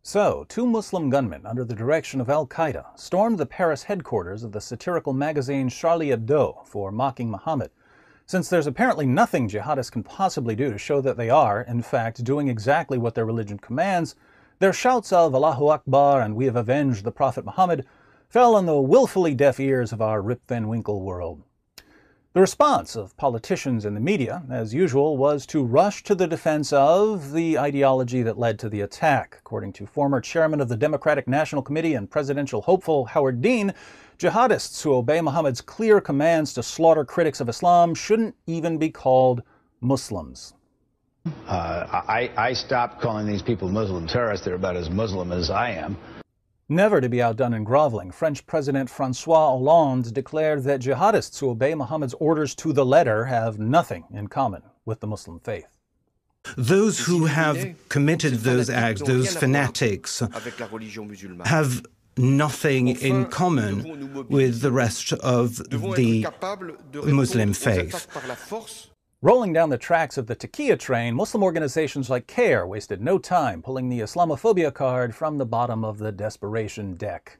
So, two Muslim gunmen under the direction of al-Qaeda stormed the Paris headquarters of the satirical magazine Charlie Hebdo for mocking Muhammad. Since there's apparently nothing jihadists can possibly do to show that they are, in fact, doing exactly what their religion commands, their shouts of Allahu Akbar and we have avenged the Prophet Muhammad fell on the willfully deaf ears of our Rip Van Winkle world. The response of politicians and the media, as usual, was to rush to the defense of the ideology that led to the attack. According to former chairman of the Democratic National Committee and presidential hopeful Howard Dean, jihadists who obey Muhammad's clear commands to slaughter critics of Islam shouldn't even be called Muslims. I stopped calling these people Muslim terrorists. They're about as Muslim as I am. Never to be outdone in groveling, French President François Hollande declared that jihadists who obey Muhammad's orders to the letter have nothing in common with the Muslim faith. Those who have committed those acts, those fanatics, have nothing in common with the rest of the Muslim faith. Rolling down the tracks of the Taqiyya train, Muslim organizations like CARE wasted no time pulling the Islamophobia card from the bottom of the desperation deck.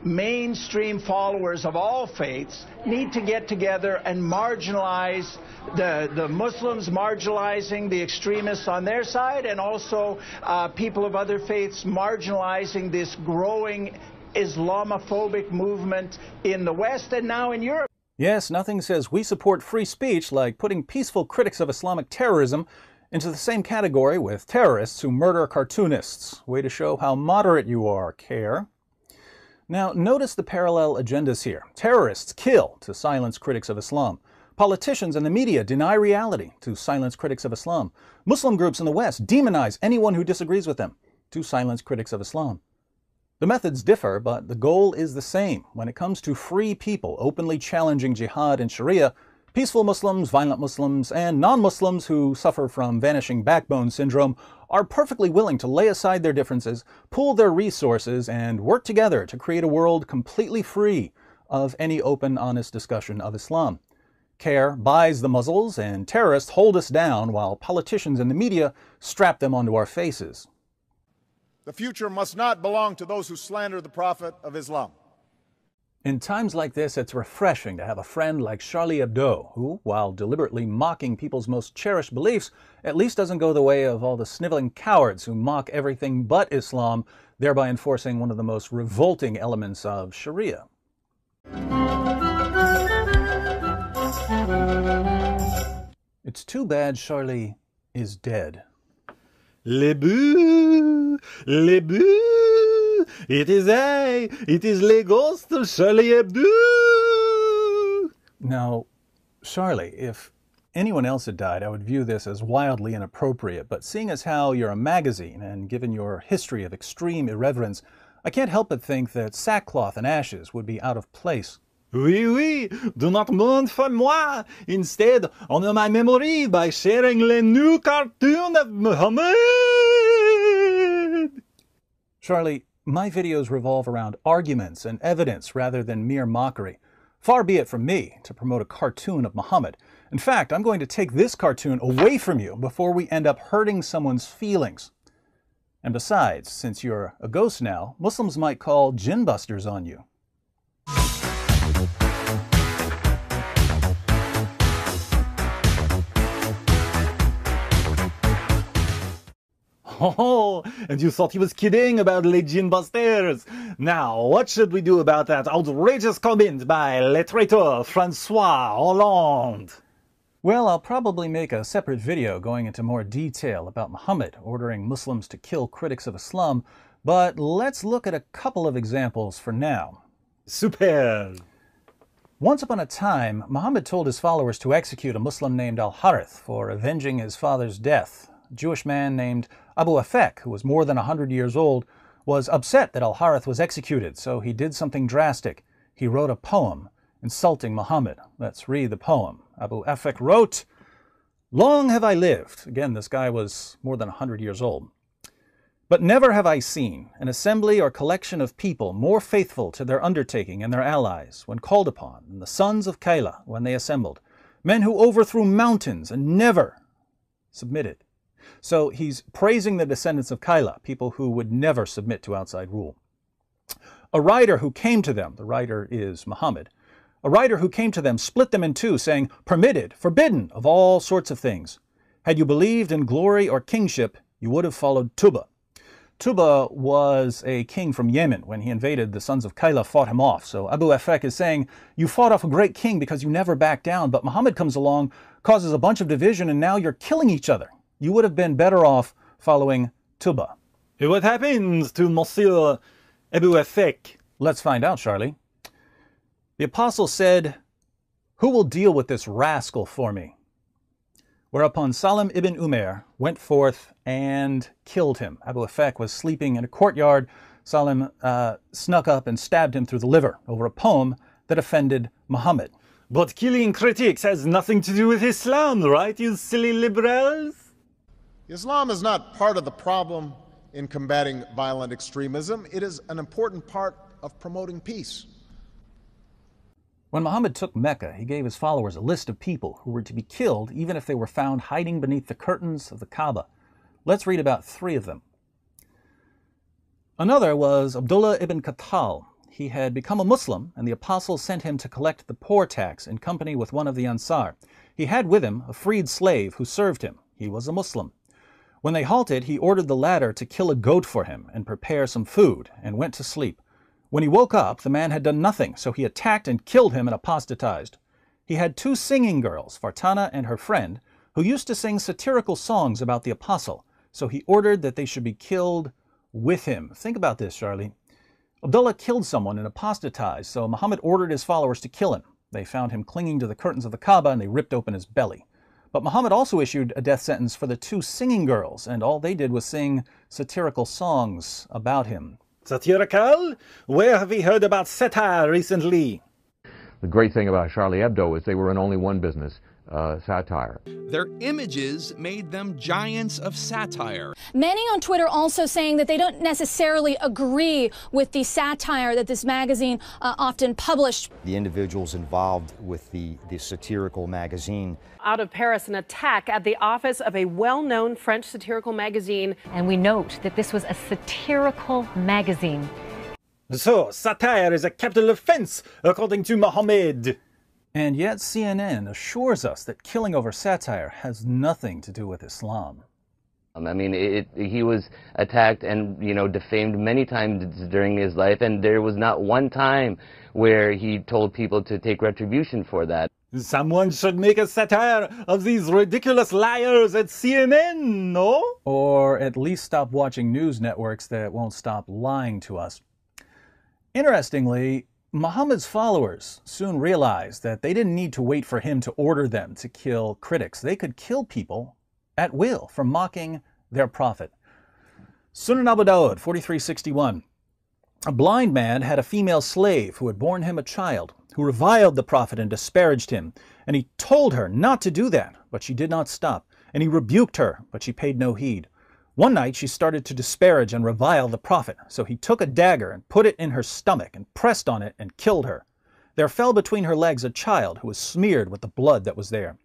Mainstream followers of all faiths need to get together and marginalize the Muslims, marginalizing the extremists on their side, and also people of other faiths marginalizing this growing Islamophobic movement in the West and now in Europe. Yes, nothing says we support free speech like putting peaceful critics of Islamic terrorism into the same category with terrorists who murder cartoonists. Way to show how moderate you are, CARE. Now, notice the parallel agendas here. Terrorists kill to silence critics of Islam. Politicians and the media deny reality to silence critics of Islam. Muslim groups in the West demonize anyone who disagrees with them to silence critics of Islam. The methods differ, but the goal is the same. When it comes to free people openly challenging jihad and Sharia, peaceful Muslims, violent Muslims, and non-Muslims who suffer from vanishing backbone syndrome are perfectly willing to lay aside their differences, pool their resources, and work together to create a world completely free of any open, honest discussion of Islam. CARE buys the muzzles, and terrorists hold us down while politicians and the media strap them onto our faces. The future must not belong to those who slander the Prophet of Islam. In times like this, it's refreshing to have a friend like Charlie Hebdo, who, while deliberately mocking people's most cherished beliefs, at least doesn't go the way of all the sniveling cowards who mock everything but Islam, thereby enforcing one of the most revolting elements of Sharia. It's too bad Charlie is dead. Les bouts, les bouts, it is les ghosts of Charlie Hebdo. Now, Charlie, if anyone else had died, I would view this as wildly inappropriate, but seeing as how you're a magazine, and given your history of extreme irreverence, I can't help but think that sackcloth and ashes would be out of place. Oui, oui, do not mourn for moi. Instead, honor my memory by sharing the new cartoon of Muhammad. Charlie, my videos revolve around arguments and evidence rather than mere mockery. Far be it from me to promote a cartoon of Muhammad. In fact, I'm going to take this cartoon away from you before we end up hurting someone's feelings. And besides, since you're a ghost now, Muslims might call jinn busters on you. Oh, and you thought he was kidding about les jinn busters. Now, what should we do about that outrageous comment by le traitor François Hollande? Well, I'll probably make a separate video going into more detail about Muhammad ordering Muslims to kill critics of Islam, but let's look at a couple of examples for now. Super! Once upon a time, Muhammad told his followers to execute a Muslim named Al-Harith for avenging his father's death. A Jewish man named Abu Afek, who was more than 100 years old, was upset that Al-Harith was executed, so he did something drastic. He wrote a poem insulting Muhammad. Let's read the poem. Abu Afek wrote, "Long have I lived." Again, this guy was more than 100 years old. "But never have I seen an assembly or collection of people more faithful to their undertaking and their allies when called upon than the sons of Kayla when they assembled, men who overthrew mountains and never submitted, So he's praising the descendants of Kaila, people who would never submit to outside rule. A rider who came to them, the rider is Muhammad, a rider who came to them split them in two, saying, permitted, forbidden, of all sorts of things. Had you believed in glory or kingship, you would have followed Tuba. Tuba was a king from Yemen. When he invaded, the sons of Kaila fought him off. So Abu Afek is saying, you fought off a great king because you never backed down, but Muhammad comes along, causes a bunch of division, and now you're killing each other. You would have been better off following Tuba. What happens to Monsieur Abu Afek? Let's find out, Charlie. The apostle said, who will deal with this rascal for me? Whereupon Salim ibn Umair went forth and killed him. Abu Afek was sleeping in a courtyard. Salim snuck up and stabbed him through the liver over a poem that offended Muhammad. But killing critics has nothing to do with Islam, right, you silly liberals? Islam is not part of the problem in combating violent extremism. It is an important part of promoting peace. When Muhammad took Mecca, he gave his followers a list of people who were to be killed even if they were found hiding beneath the curtains of the Kaaba. Let's read about 3 of them. Another was Abdullah ibn Khattal. He had become a Muslim, and the apostle sent him to collect the poor tax in company with one of the Ansar. He had with him a freed slave who served him. He was a Muslim. When they halted, he ordered the latter to kill a goat for him and prepare some food, and went to sleep. When he woke up, the man had done nothing, so he attacked and killed him and apostatized. He had 2 singing girls, Fartana and her friend, who used to sing satirical songs about the apostle, so he ordered that they should be killed with him. Think about this, Charlie. Abdullah killed someone and apostatized, so Muhammad ordered his followers to kill him. They found him clinging to the curtains of the Kaaba, and they ripped open his belly. But Muhammad also issued a death sentence for the 2 singing girls, and all they did was sing satirical songs about him. Satirical? Where have we heard about satire recently? The great thing about Charlie Hebdo is they were in only one business, satire. Their images made them giants of satire. Many on Twitter also saying that they don't necessarily agree with the satire that this magazine often published. The individuals involved with the satirical magazine. Out of Paris, an attack at the office of a well-known French satirical magazine. And we note that this was a satirical magazine. So, satire is a capital offense, according to Muhammad. And yet CNN assures us that killing over satire has nothing to do with Islam. I mean, he was attacked and, defamed many times during his life, and there was not one time where he told people to take retribution for that. Someone should make a satire of these ridiculous liars at CNN, no? Or at least stop watching news networks that won't stop lying to us. Interestingly, Muhammad's followers soon realized that they didn't need to wait for him to order them to kill critics. They could kill people at will for mocking their prophet. Sunan Abu Dawud 4361. A blind man had a female slave who had borne him a child, who reviled the prophet and disparaged him. And he told her not to do that, but she did not stop. And he rebuked her, but she paid no heed. One night she started to disparage and revile the prophet, so he took a dagger and put it in her stomach and pressed on it and killed her. There fell between her legs a child who was smeared with the blood that was there.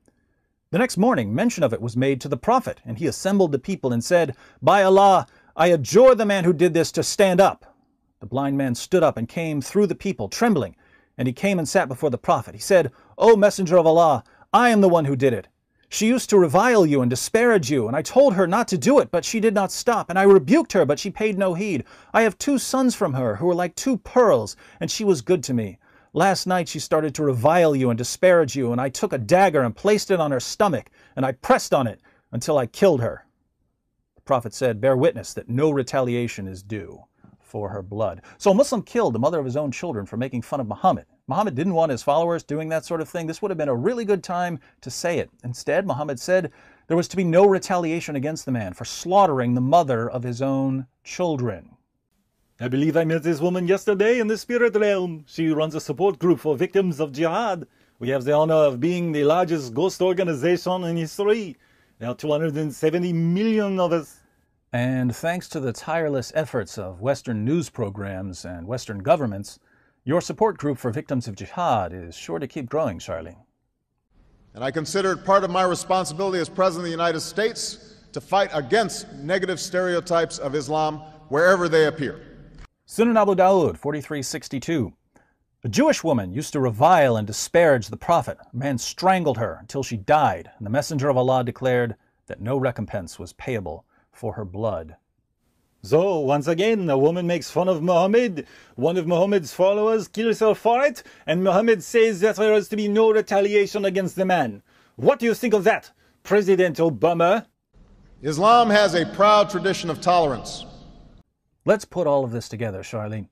The next morning mention of it was made to the prophet, and he assembled the people and said, "By Allah, I adjure the man who did this to stand up." The blind man stood up and came through the people, trembling, and he came and sat before the prophet. He said, "O Messenger of Allah, I am the one who did it. She used to revile you and disparage you, and I told her not to do it, but she did not stop, and I rebuked her, but she paid no heed. I have 2 sons from her who are like 2 pearls, and she was good to me. Last night she started to revile you and disparage you, and I took a dagger and placed it on her stomach, and I pressed on it until I killed her." The prophet said, "Bear witness that no retaliation is due for her blood." So a Muslim killed the mother of his own children for making fun of Muhammad. Muhammad didn't want his followers doing that sort of thing. This would have been a really good time to say it. Instead, Muhammad said there was to be no retaliation against the man for slaughtering the mother of his own children. I believe I met this woman yesterday in the spirit realm. She runs a support group for victims of jihad. We have the honor of being the largest ghost organization in history. There are 270 million of us. And thanks to the tireless efforts of Western news programs and Western governments, your support group for victims of jihad is sure to keep growing, Charlie. And I consider it part of my responsibility as President of the United States to fight against negative stereotypes of Islam wherever they appear. Sunan Abu Dawud, 4362. A Jewish woman used to revile and disparage the Prophet. A man strangled her until she died, and the Messenger of Allah declared that no recompense was payable for her blood. So, once again, a woman makes fun of Muhammad, one of Muhammad's followers kills her for it, and Muhammad says that there is to be no retaliation against the man. What do you think of that, President Obama? Islam has a proud tradition of tolerance. Let's put all of this together, Charlie.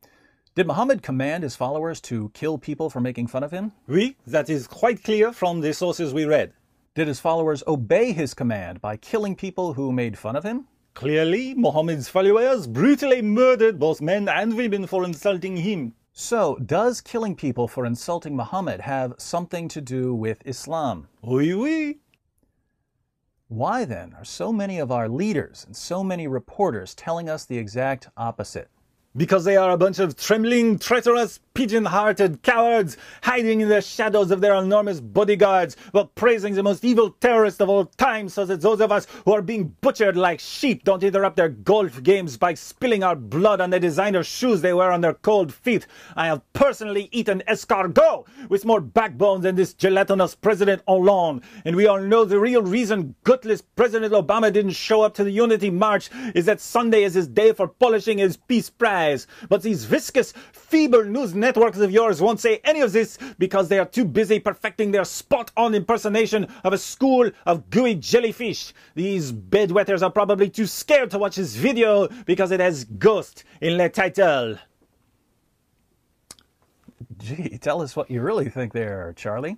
Did Muhammad command his followers to kill people for making fun of him? Oui, that is quite clear from the sources we read. Did his followers obey his command by killing people who made fun of him? Clearly, Muhammad's followers brutally murdered both men and women for insulting him. So, does killing people for insulting Muhammad have something to do with Islam? Oui, oui. Why then are so many of our leaders and so many reporters telling us the exact opposite? Because they are a bunch of trembling, traitorous, pigeon-hearted cowards hiding in the shadows of their enormous bodyguards while praising the most evil terrorist of all time, so that those of us who are being butchered like sheep don't interrupt their golf games by spilling our blood on the designer shoes they wear on their cold feet. I have personally eaten escargot with more backbone than this gelatinous President Hollande, and we all know the real reason gutless President Obama didn't show up to the Unity March is that Sunday is his day for polishing his Peace Prize. But these viscous, feeble news networks of yours won't say any of this because they are too busy perfecting their spot-on impersonation of a school of gooey jellyfish. These bedwetters are probably too scared to watch this video because it has ghost in the title. Gee, tell us what you really think there, Charlie.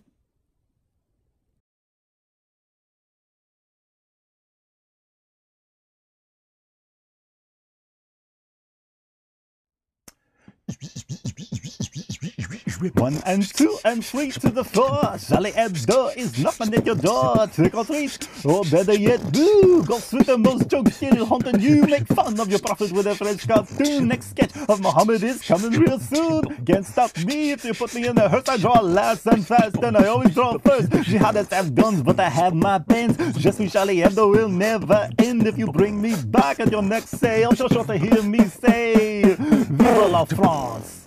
One and two and three to the floor. Charlie Hebdo is knocking at your door. Trick or treat, or better yet, boo. Go through the most joke still haunting you. Make fun of your prophet with a French cartoon. Next sketch of Muhammad is coming real soon. Can't stop me if you put me in a hearse. I draw last and fast, and I always draw first. Jihadists have guns, but I have my pens. Just wie Charlie Hebdo will never end. If you bring me back at your next sale, so sure to hear me say, Vive la France.